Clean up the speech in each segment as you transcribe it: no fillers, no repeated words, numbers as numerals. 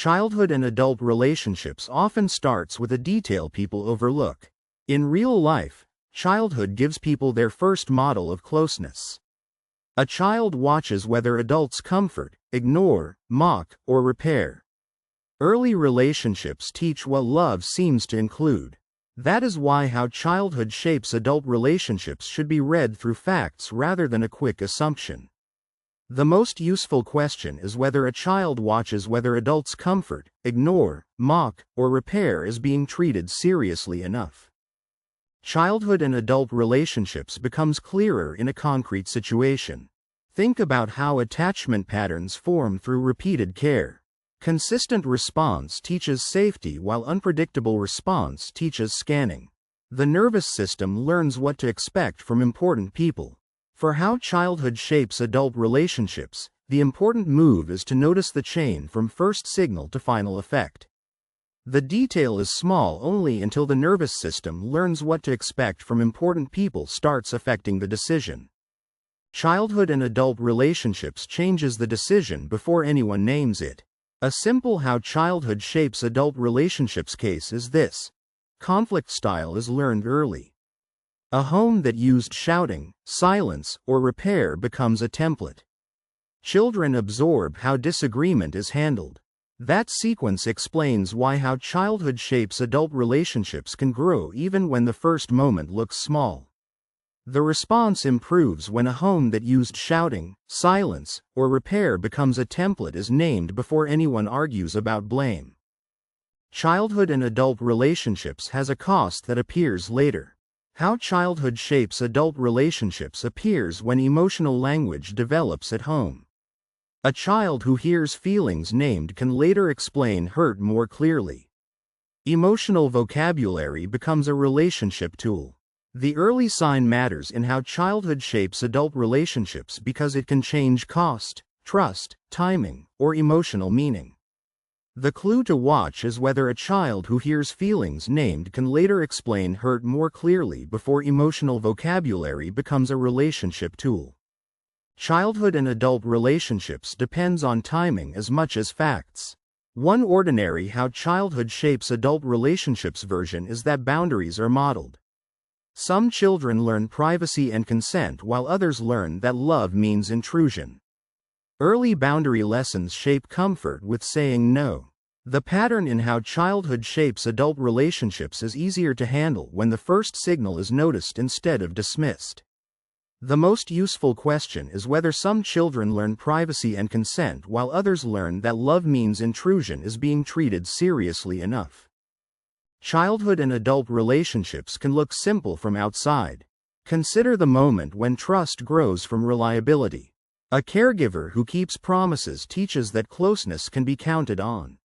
Childhood and adult relationships often starts with a detail people overlook. In real life, childhood gives people their first model of closeness. A child watches whether adults comfort, ignore, mock, or repair. Early relationships teach what love seems to include. That is why how childhood shapes adult relationships should be read through facts rather than a quick assumption. The most useful question is whether a child watches whether adults comfort, ignore, mock, or repair is being treated seriously enough. Childhood and adult relationships becomes clearer in a concrete situation. Think about how attachment patterns form through repeated care. Consistent response teaches safety while unpredictable response teaches scanning. The nervous system learns what to expect from important people. For how childhood shapes adult relationships, the important move is to notice the chain from first signal to final effect. The detail is small only until the nervous system learns what to expect from important people starts affecting the decision. Childhood and adult relationships changes the decision before anyone names it. A simple how childhood shapes adult relationships case is this. Conflict style is learned early. A home that used shouting, silence, or repair becomes a template. Children absorb how disagreement is handled. That sequence explains why how childhood shapes adult relationships can grow even when the first moment looks small. The response improves when a home that used shouting, silence, or repair becomes a template is named before anyone argues about blame. Childhood and adult relationships has a cost that appears later. How childhood shapes adult relationships appears when emotional language develops at home. A child who hears feelings named can later explain hurt more clearly. Emotional vocabulary becomes a relationship tool. The early sign matters in how childhood shapes adult relationships because it can change cost, trust, timing, or emotional meaning. The clue to watch is whether a child who hears feelings named can later explain hurt more clearly before emotional vocabulary becomes a relationship tool. Childhood and adult relationships depends on timing as much as facts. One ordinary how childhood shapes adult relationships version is that boundaries are modeled. Some children learn privacy and consent while others learn that love means intrusion. Early boundary lessons shape comfort with saying no. The pattern in how childhood shapes adult relationships is easier to handle when the first signal is noticed instead of dismissed. The most useful question is whether some children learn privacy and consent while others learn that love means intrusion is being treated seriously enough. Childhood and adult relationships can look simple from outside. Consider the moment when trust grows from reliability. A caregiver who keeps promises teaches that closeness can be counted on.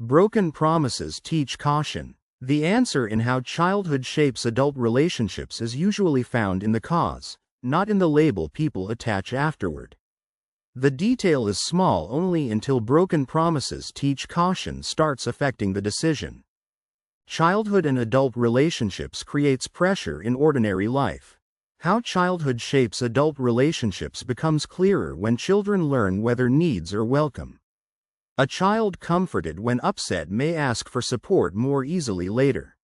Broken promises teach caution. The answer in how childhood shapes adult relationships is usually found in the cause, not in the label people attach afterward. The detail is small only until broken promises teach caution starts affecting the decision. Childhood and adult relationships creates pressure in ordinary life. How childhood shapes adult relationships becomes clearer when children learn whether needs are welcome. A child comforted when upset may ask for support more easily later.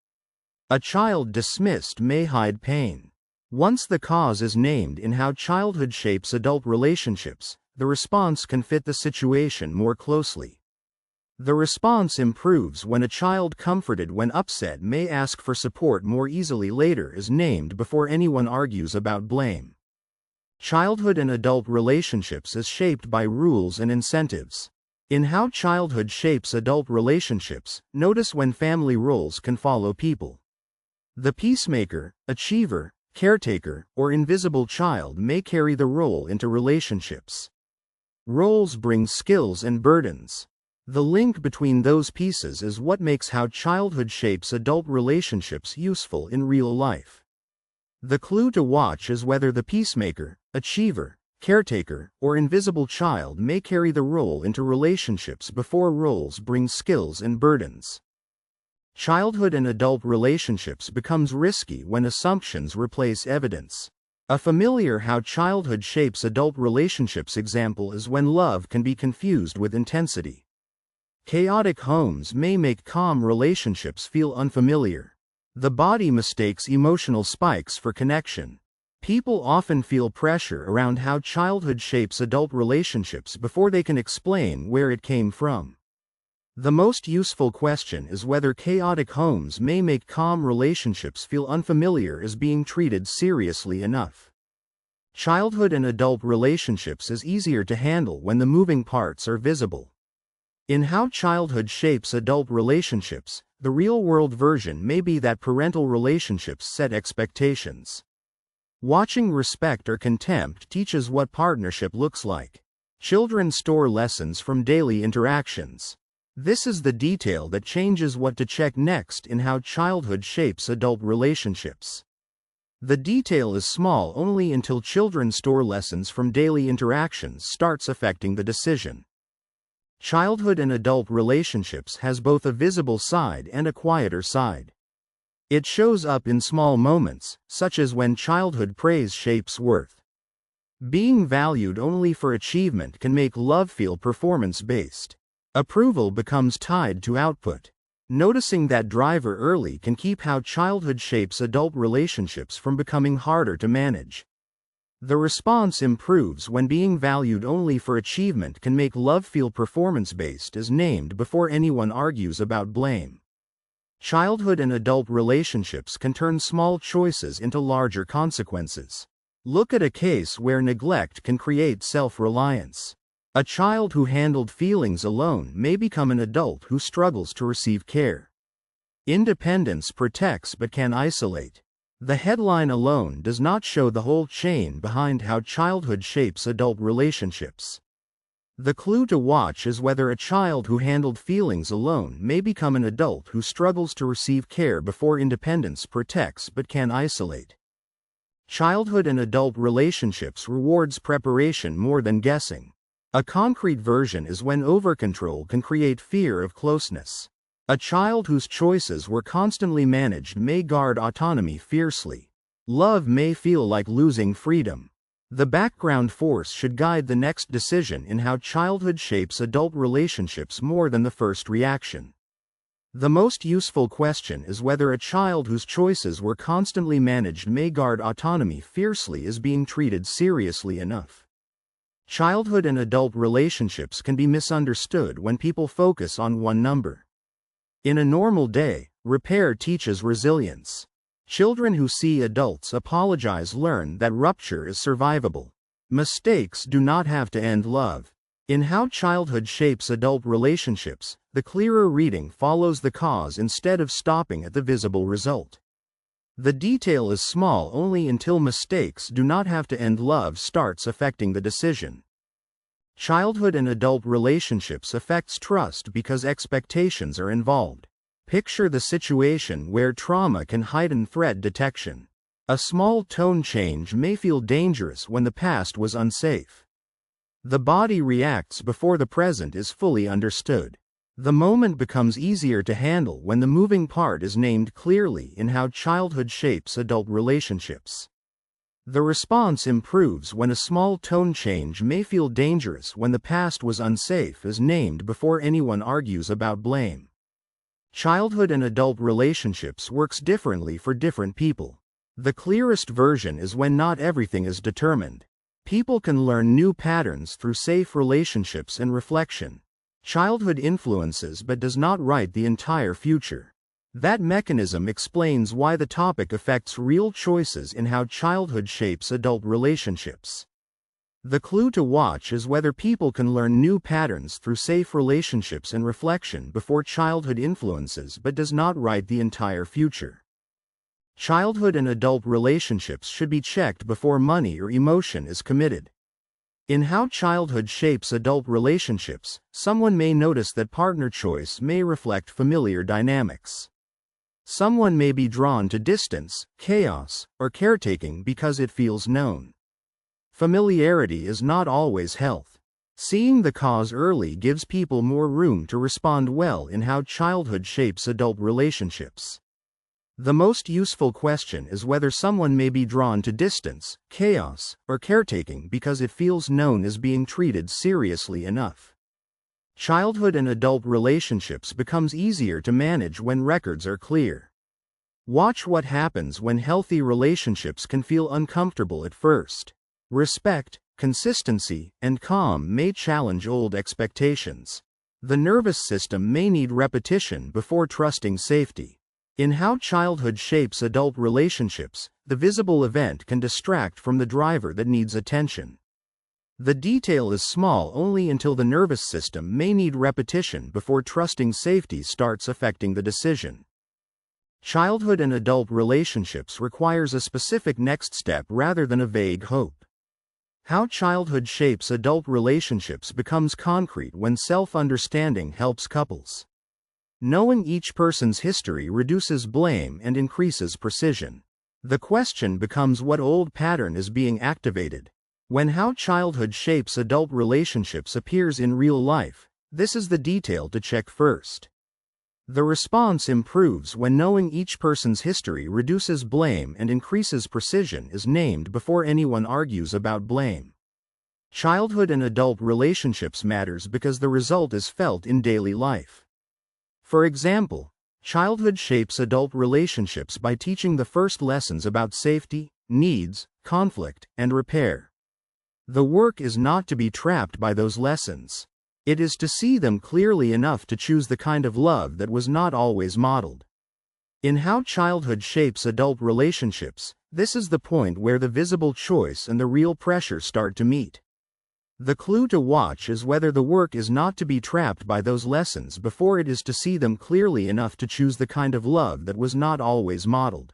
A child dismissed may hide pain. Once the cause is named in how childhood shapes adult relationships, the response can fit the situation more closely. The response improves when a child comforted when upset may ask for support more easily later is named before anyone argues about blame. Childhood and adult relationships is shaped by rules and incentives. In how childhood shapes adult relationships, notice when family roles can follow people. The peacemaker, achiever, caretaker, or invisible child may carry the role into relationships. Roles bring skills and burdens. The link between those pieces is what makes how childhood shapes adult relationships useful in real life. The clue to watch is whether the peacemaker, achiever, caretaker, or invisible child may carry the role into relationships before roles bring skills and burdens. Childhood and adult relationships becomes risky when assumptions replace evidence. A familiar how childhood shapes adult relationships example is when love can be confused with intensity. Chaotic homes may make calm relationships feel unfamiliar. The body mistakes emotional spikes for connection. People often feel pressure around how childhood shapes adult relationships before they can explain where it came from. The most useful question is whether chaotic homes may make calm relationships feel unfamiliar as being treated seriously enough. Childhood and adult relationships is easier to handle when the moving parts are visible. In how childhood shapes adult relationships, the real-world version may be that parental relationships set expectations. Watching respect or contempt teaches what partnership looks like. Children store lessons from daily interactions. This is the detail that changes what to check next in how childhood shapes adult relationships. The detail is small only until children store lessons from daily interactions starts affecting the decision. Childhood and adult relationships has both a visible side and a quieter side. It shows up in small moments, such as when childhood praise shapes worth. Being valued only for achievement can make love feel performance-based. Approval becomes tied to output. Noticing that driver early can keep how childhood shapes adult relationships from becoming harder to manage. The response improves when being valued only for achievement can make love feel performance-based as named before anyone argues about blame. Childhood and adult relationships can turn small choices into larger consequences. Look at a case where neglect can create self-reliance. A child who handled feelings alone may become an adult who struggles to receive care. Independence protects but can isolate. The headline alone does not show the whole chain behind how childhood shapes adult relationships. The clue to watch is whether a child who handled feelings alone may become an adult who struggles to receive care before independence protects but can isolate. Childhood and adult relationships rewards preparation more than guessing. A concrete version is when overcontrol can create fear of closeness. A child whose choices were constantly managed may guard autonomy fiercely. Love may feel like losing freedom. The background force should guide the next decision in how childhood shapes adult relationships more than the first reaction. The most useful question is whether a child whose choices were constantly managed may guard autonomy fiercely as being treated seriously enough. Childhood and adult relationships can be misunderstood when people focus on one number. In a normal day, repair teaches resilience. Children who see adults apologize learn that rupture is survivable. Mistakes do not have to end love. In how childhood shapes adult relationships, the clearer reading follows the cause instead of stopping at the visible result. The detail is small only until mistakes do not have to end love starts affecting the decision. Childhood and adult relationships affects trust because expectations are involved. Picture the situation where trauma can heighten threat detection. A small tone change may feel dangerous when the past was unsafe. The body reacts before the present is fully understood. The moment becomes easier to handle when the moving part is named clearly in how childhood shapes adult relationships. The response improves when a small tone change may feel dangerous when the past was unsafe is named before anyone argues about blame. Childhood and adult relationships works differently for different people. The clearest version is when not everything is determined. People can learn new patterns through safe relationships and reflection. Childhood influences but does not write the entire future. That mechanism explains why the topic affects real choices in how childhood shapes adult relationships. The clue to watch is whether people can learn new patterns through safe relationships and reflection before childhood influences but does not write the entire future. Childhood and adult relationships should be checked before money or emotion is committed. In how childhood shapes adult relationships, someone may notice that partner choice may reflect familiar dynamics. Someone may be drawn to distance, chaos, or caretaking because it feels known. Familiarity is not always health. Seeing the cause early gives people more room to respond well in how childhood shapes adult relationships. The most useful question is whether someone may be drawn to distance, chaos, or caretaking because it feels known as being treated seriously enough. Childhood and adult relationships becomes easier to manage when records are clear. Watch what happens when healthy relationships can feel uncomfortable at first. Respect, consistency, and calm may challenge old expectations. The nervous system may need repetition before trusting safety. In how childhood shapes adult relationships, the visible event can distract from the driver that needs attention. The detail is small only until the nervous system may need repetition before trusting safety starts affecting the decision. Childhood and adult relationships requires a specific next step rather than a vague hope. How childhood shapes adult relationships becomes concrete when self-understanding helps couples. Knowing each person's history reduces blame and increases precision. The question becomes what old pattern is being activated. When how childhood shapes adult relationships appears in real life, this is the detail to check first. The response improves when knowing each person's history reduces blame and increases precision is named before anyone argues about blame. Childhood and adult relationships matters because the result is felt in daily life. For example, childhood shapes adult relationships by teaching the first lessons about safety, needs, conflict, and repair. The work is not to be trapped by those lessons. It is to see them clearly enough to choose the kind of love that was not always modeled. In how childhood shapes adult relationships, this is the point where the visible choice and the real pressure start to meet. The clue to watch is whether the work is not to be trapped by those lessons before it is to see them clearly enough to choose the kind of love that was not always modeled.